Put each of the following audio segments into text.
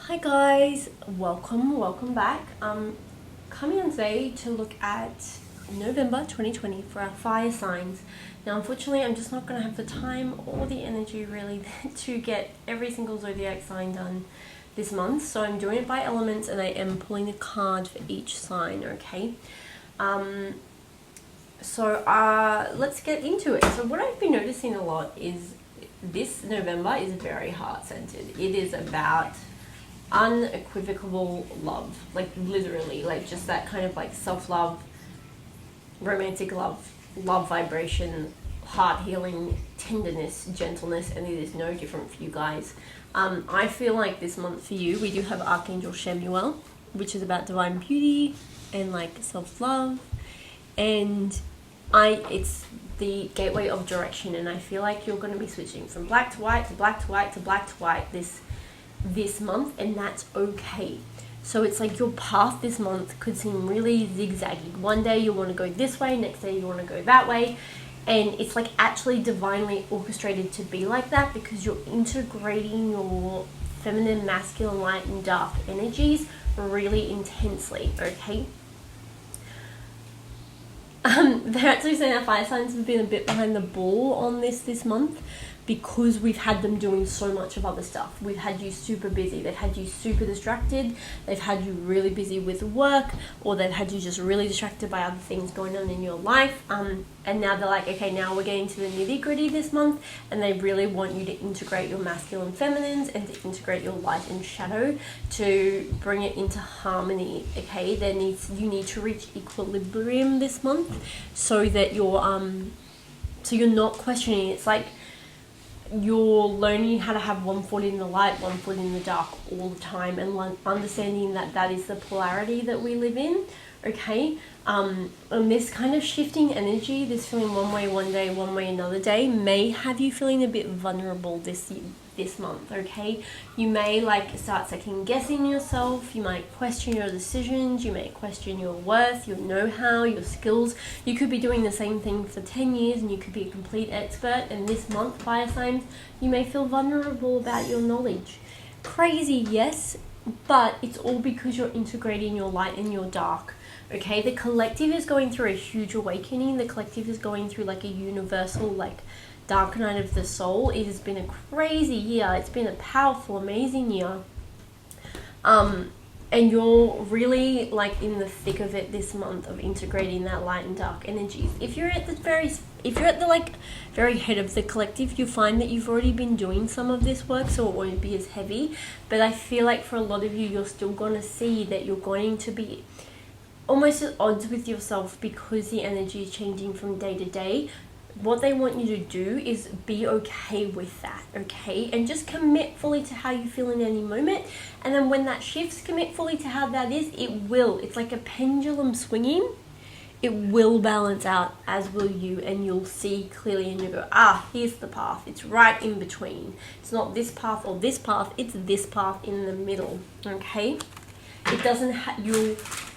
Hi guys, welcome back. Coming on today to look at November 2020 for our fire signs. Now unfortunately I'm just not going to have the time or the energy really to get every single zodiac sign done this month, so I'm doing it by elements and I am pulling a card for each sign, okay? Let's get into it. So what I've been noticing a lot is this November is very heart-centered. It is about unequivocal love, like literally, like just that kind of like self-love, romantic love, love vibration, heart healing, tenderness, gentleness, and it is no different for you guys. I feel like this month for you, we do have Archangel Shemuel, which is about divine beauty and like self-love, and it's the gateway of direction, and I feel like you're going to be switching from black to white to black to white to black to white this month, and that's okay. So it's like your path this month could seem really zigzaggy. One day you want to go this way, next day you want to go that way, and it's like actually divinely orchestrated to be like that because you're integrating your feminine, masculine, light and dark energies really intensely, okay? They're actually saying our fire signs have been a bit behind the ball on this month because we've had them doing so much of other stuff. We've had you super busy, they've had you super distracted, they've had you really busy with work, or they've had you just really distracted by other things going on in your life. And now they're like, okay, now we're getting to the nitty gritty this month, and they really want you to integrate your masculine feminines and to integrate your light and shadow to bring it into harmony, okay? You need to reach equilibrium this month so that you're not questioning. It's like you're learning how to have one foot in the light, one foot in the dark all the time, and understanding that is the polarity that we live in, okay? And this kind of shifting energy, this feeling one way one day, one way another day, may have you feeling a bit vulnerable this month, okay? You may like start second guessing yourself, you might question your decisions, you may question your worth, your know-how, your skills. You could be doing the same thing for 10 years and you could be a complete expert, and this month, fire signs, you may feel vulnerable about your knowledge. Crazy, yes, but it's all because you're integrating your light and your dark. Okay, the collective is going through a huge awakening. The collective is going through like a universal, like, dark night of the soul. It has been a crazy year. It's been a powerful, amazing year. And you're really like in the thick of it this month of integrating that light and dark energies. If you're at the very head of the collective, you find that you've already been doing some of this work, so it won't be as heavy. But I feel like for a lot of you, you're still going to see that you're going to be almost at odds with yourself because the energy is changing from day to day. What they want you to do is be okay with that, okay? And just commit fully to how you feel in any moment. And then when that shifts, commit fully to how that is. It's like a pendulum swinging. It will balance out, as will you, and you'll see clearly and you go, here's the path. It's right in between. It's not this path or this path, it's this path in the middle, okay? It doesn't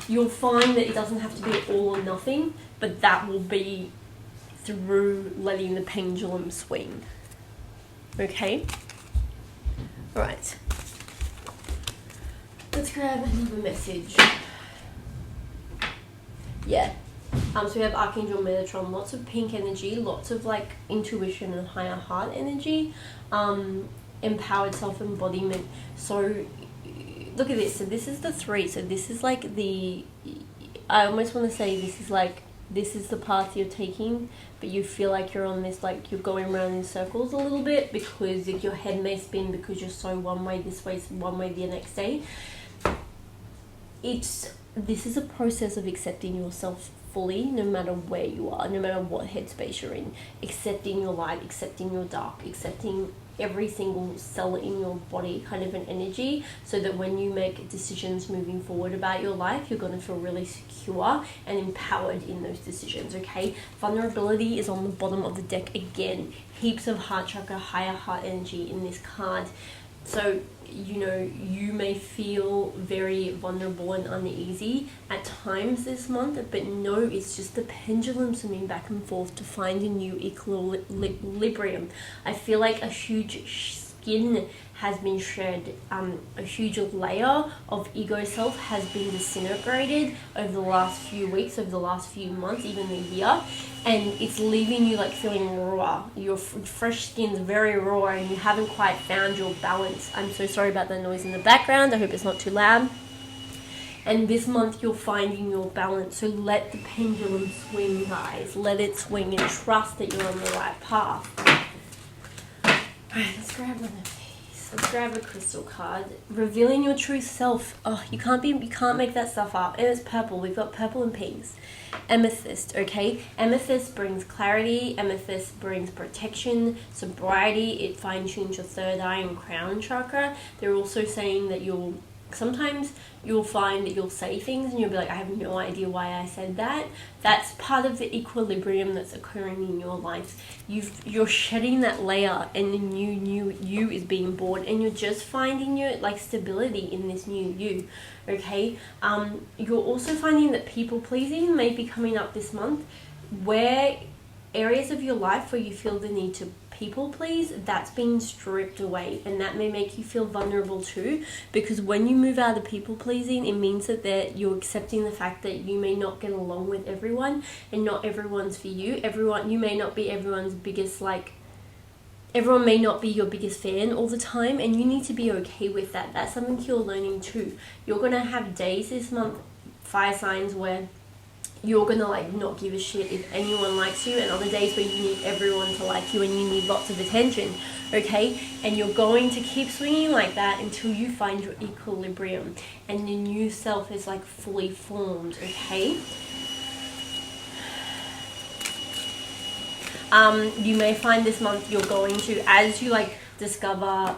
you'll find that it doesn't have to be all or nothing, but that will be through letting the pendulum swing. Okay? Alright. Let's grab another message. Yeah. So we have Archangel Metatron, lots of pink energy, lots of like intuition and higher heart energy, empowered self-embodiment. So look at this. So this is the 3. So this is like I almost want to say this is the path you're taking, but you feel like you're on this, like you're going around in circles a little bit because your head may spin because you're so one way this way, one way the next day. This is a process of accepting yourself fully, no matter where you are, no matter what headspace you're in, accepting your light, accepting your dark, accepting every single cell in your body, kind of an energy, so that when you make decisions moving forward about your life, you're going to feel really secure and empowered in those decisions, okay? Vulnerability is on the bottom of the deck again. Heaps of heart chakra, higher heart energy in this card. So, you may feel very vulnerable and uneasy at times this month, but no, it's just the pendulum swinging back and forth to find a new equilibrium. I feel like a huge skin has been shed. A huge layer of ego self has been disintegrated over the last few weeks, over the last few months, even the year, and it's leaving you like feeling raw. Your fresh skin's very raw and you haven't quite found your balance. I'm so sorry about the noise in the background. I hope it's not too loud. And this month you're finding your balance. So let the pendulum swing, guys. Let it swing and trust that you're on the right path. Alright, let's grab one of these. Let's grab a crystal card. Revealing your true self. Oh, you can't make that stuff up. And it's purple. We've got purple and pinks. Amethyst, okay? Amethyst brings clarity. Amethyst brings protection, sobriety. It fine-tunes your third eye and crown chakra. They're also saying that sometimes you'll find that you'll say things and you'll be like, I have no idea why I said that. That's part of the equilibrium that's occurring in your life. You're shedding that layer and the new you is being born, and you're just finding your like stability in this new you, okay? You're also finding that people pleasing may be coming up this month, where areas of your life where you feel the need to people please, that's being stripped away, and that may make you feel vulnerable too, because when you move out of people pleasing, it means that you're accepting the fact that you may not get along with everyone and not everyone's for you. You may not be everyone's biggest, like everyone may not be your biggest fan all the time, and you need to be okay with that. That's something you're learning too. You're gonna have days this month, fire signs, where you're gonna like not give a shit if anyone likes you, and other days where you need everyone to like you and you need lots of attention, okay? And you're going to keep swinging like that until you find your equilibrium and the new self is like fully formed, okay? You may find this month you're going to, as you like discover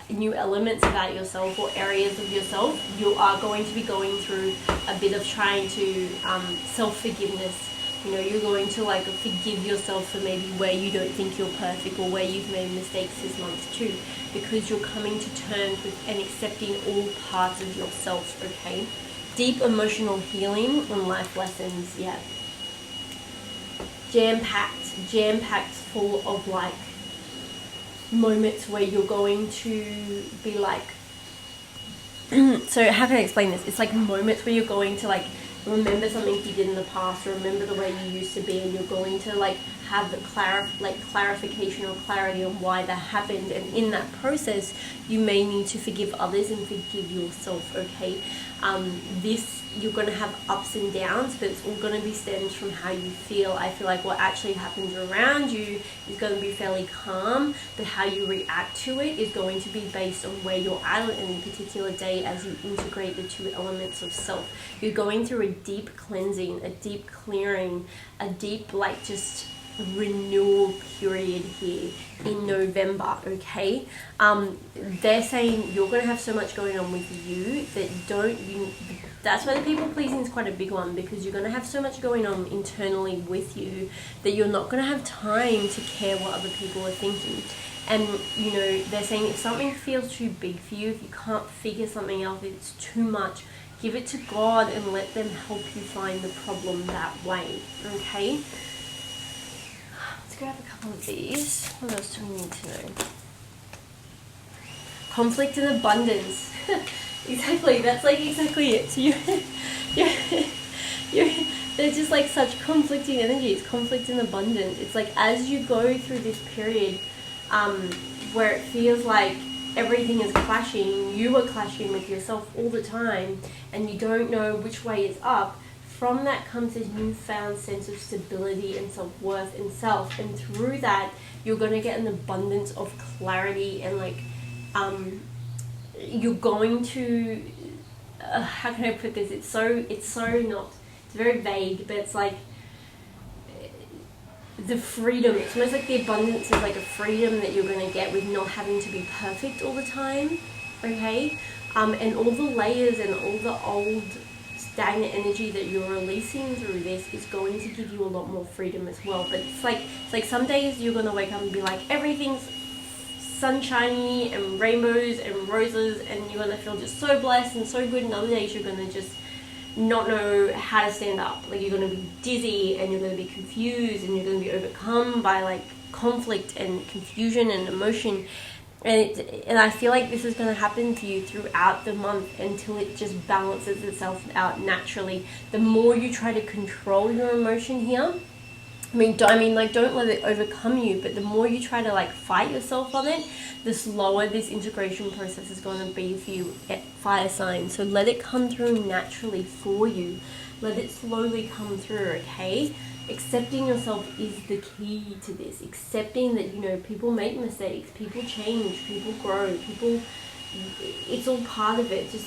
new elements about yourself or areas of yourself, you are going to be going through a bit of trying to self-forgiveness. You know, you're going to like forgive yourself for maybe where you don't think you're perfect or where you've made mistakes this month too, because you're coming to terms with and accepting all parts of yourself, okay? Deep emotional healing and life lessons, yeah. Jam-packed full of like moments where you're going to be like so how can I explain this? It's like moments where you're going to like remember something you did in the past, or remember the way you used to be, and you're going to like have the clarification or clarity on why that happened, and in that process you may need to forgive others and forgive yourself, okay? You're going to have ups and downs, but it's all going to be stemmed from how you feel. I feel like what actually happens around you is going to be fairly calm, but how you react to it is going to be based on where you're at in a particular day as you integrate the two elements of self. You're going through a deep cleansing, a deep clearing, a deep like just renewal period here in November, okay? They're saying you're going to have so much going on with you that that's why the people pleasing is quite a big one, because you're going to have so much going on internally with you that you're not going to have time to care what other people are thinking. And you know, they're saying if something feels too big for you, if you can't figure something out, if it's too much, give it to God and let them help you find the problem that way, okay? Let's grab a couple of these. What else do we need to know? Conflict and abundance. Exactly, that's like exactly it. So they're just like such conflicting energies, conflict and abundance. It's like as you go through this period where it feels like everything is clashing, you are clashing with yourself all the time, and you don't know which way is up. From that comes this newfound sense of stability and self-worth and self, and through that you're going to get an abundance of clarity and like you're going to how can I put this, it's very vague, but it's like the freedom. It's almost like the abundance is like a freedom that you're going to get with not having to be perfect all the time, okay? And all the layers and all the old stagnant energy that you're releasing through this is going to give you a lot more freedom as well. But it's like some days you're going to wake up and be like everything's sunshiny and rainbows and roses, and you're going to feel just so blessed and so good, and other days you're going to just not know how to stand up. Like you're going to be dizzy and you're going to be confused and you're going to be overcome by like conflict and confusion and emotion. And I feel like this is going to happen to you throughout the month until it just balances itself out naturally. The more you try to control your emotion here, don't let it overcome you, but the more you try to like fight yourself on it, the slower this integration process is going to be for you at fire sign. So let it come through naturally for you. Let it slowly come through, okay? Accepting yourself is the key to this. Accepting that, people make mistakes, people change, people grow, it's all part of it. Just,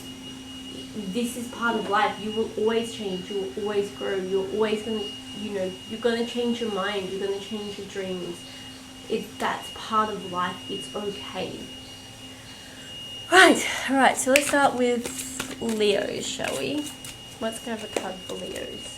this is part of life. You will always change, you will always grow, you're always going to, you're going to change your mind, you're going to change your dreams. That's part of life, it's okay. Right, so let's start with Leos, shall we? Let's go have a card for Leos.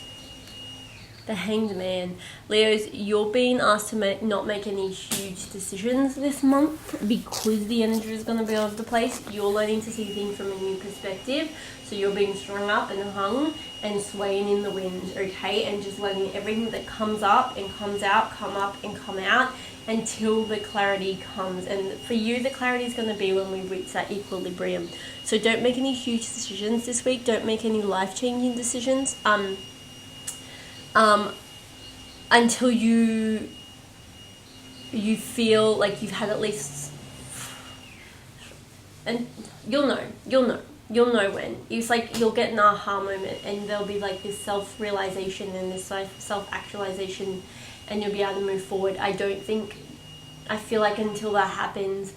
The Hanged Man. Leos, you're being asked to not make any huge decisions this month because the energy is going to be all over the place. You're learning to see things from a new perspective. So you're being strung up and hung and swaying in the wind, okay? And just letting everything that comes up and comes out, come up and come out until the clarity comes. And for you, the clarity is going to be when we reach that equilibrium. So don't make any huge decisions this week. Don't make any life-changing decisions. Until you feel like you've had at least, and you'll know when. It's like you'll get an aha moment and there'll be like this self-realization and this self-actualization, and you'll be able to move forward. I feel like until that happens,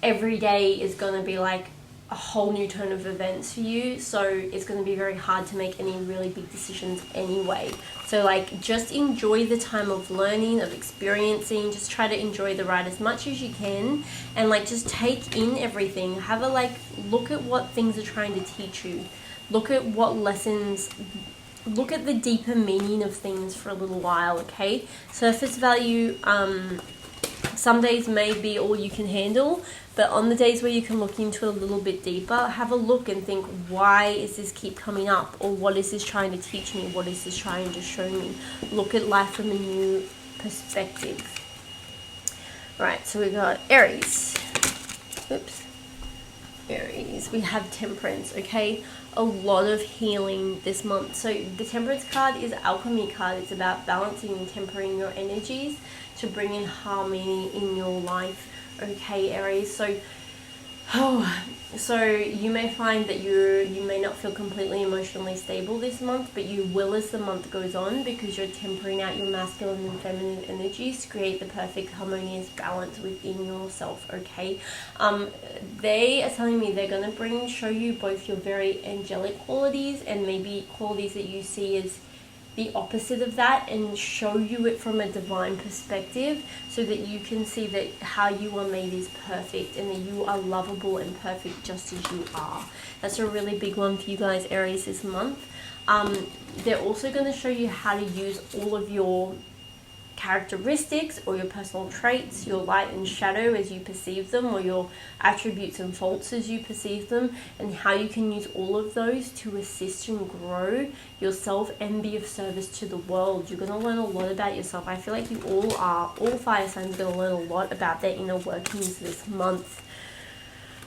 every day is going to be like a whole new turn of events for you, so it's going to be very hard to make any really big decisions anyway. So like, just enjoy the time of learning, of experiencing. Just try to enjoy the ride as much as you can, and like just take in everything. Have a look at what things are trying to teach you. Look at what lessons, look at the deeper meaning of things for a little while, okay? Surface value, some days may be all you can handle, but on the days where you can look into it a little bit deeper, have a look and think, why is this keep coming up? Or what is this trying to teach me? What is this trying to show me? Look at life from a new perspective. Right, so we got Aries. Aries. We have Temperance, okay? A lot of healing this month. So the Temperance card is Alchemy card. It's about balancing and tempering your energies to bring in harmony in your life. Okay, Aries, so you may find that you may not feel completely emotionally stable this month, but you will as the month goes on, because you're tempering out your masculine and feminine energies to create the perfect harmonious balance within yourself, okay? They are telling me they're going to show you both your very angelic qualities and maybe qualities that you see as the opposite of that, and show you it from a divine perspective so that you can see that how you are made is perfect and that you are lovable and perfect just as you are. That's a really big one for you guys, Aries, this month. They're also going to show you how to use all of your characteristics or your personal traits, your light and shadow as you perceive them, or your attributes and faults as you perceive them, and how you can use all of those to assist and grow yourself and be of service to the world. You're going to learn a lot about yourself. I feel like all fire signs are going to learn a lot about their inner workings this month.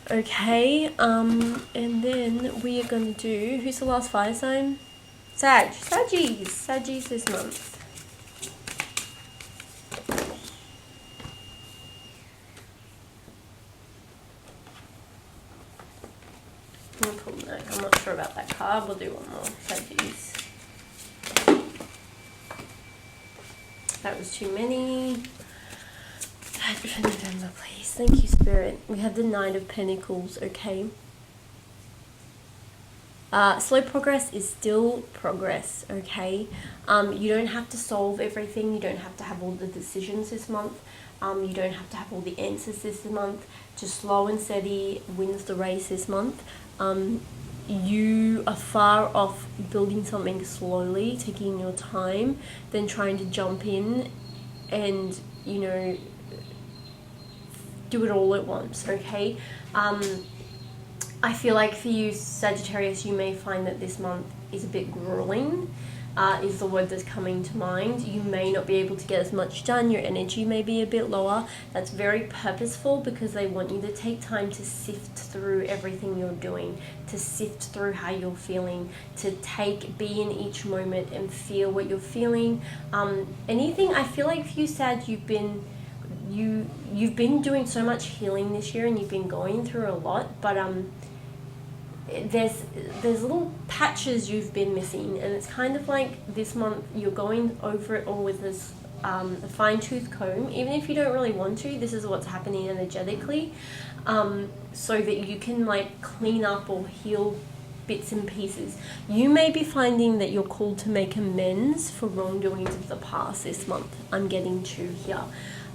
Okay, and then we are going to do, who's the last fire sign? Saggies this month. I'm not sure about that card. We'll do one more. Saggies. That was too many. For November, please. Thank you, Spirit. We have the Knight of Pentacles, okay? Slow progress is still progress, okay? You don't have to solve everything. You don't have to have all the decisions this month. You don't have to have all the answers this month. Just slow and steady wins the race this month. You are far off building something slowly, taking your time, than trying to jump in and, do it all at once, okay? I feel like for you, Sagittarius, you may find that this month is a bit grueling. is the word that's coming to mind. You may not be able to get as much done. Your energy may be a bit lower. That's very purposeful because they want you to take time to sift through everything you're doing, to sift through how you're feeling, to be in each moment and feel what you're feeling. Anything, I feel like for you, Sag, you've been doing so much healing this year and you've been going through a lot, but there's little patches you've been missing, and it's kind of like this month you're going over it all with this a fine-tooth comb. Even if you don't really want to, this is what's happening energetically, so that you can like clean up or heal bits and pieces. You may be finding that you're called to make amends for wrongdoings of the past this month. I'm getting to here.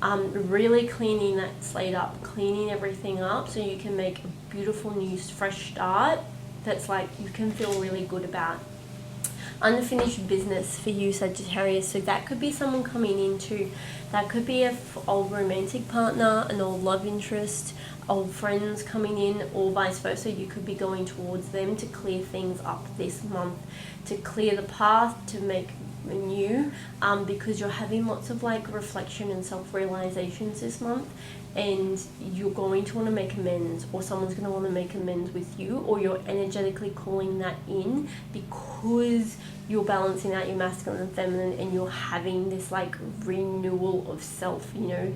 Really cleaning that slate up, cleaning everything up so you can make a beautiful new fresh start that's like you can feel really good about. Unfinished business for you, Sagittarius. So that could be someone coming into, that could be an old romantic partner, an old love interest, old friends coming in, or vice versa. You could be going towards them to clear things up this month, to clear the path, to make new, because you're having lots of like reflection and self-realizations this month, and you're going to want to make amends, or someone's going to want to make amends with you, or you're energetically calling that in because you're balancing out your masculine and feminine, and you're having this like renewal of self, you know.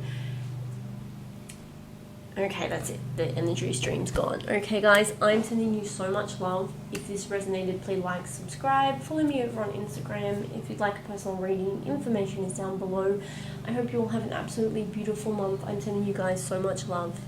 Okay, that's it. The energy stream's gone. Okay, guys, I'm sending you so much love. If this resonated, please like, subscribe, follow me over on Instagram. If you'd like a personal reading, information is down below. I hope you all have an absolutely beautiful month. I'm sending you guys so much love.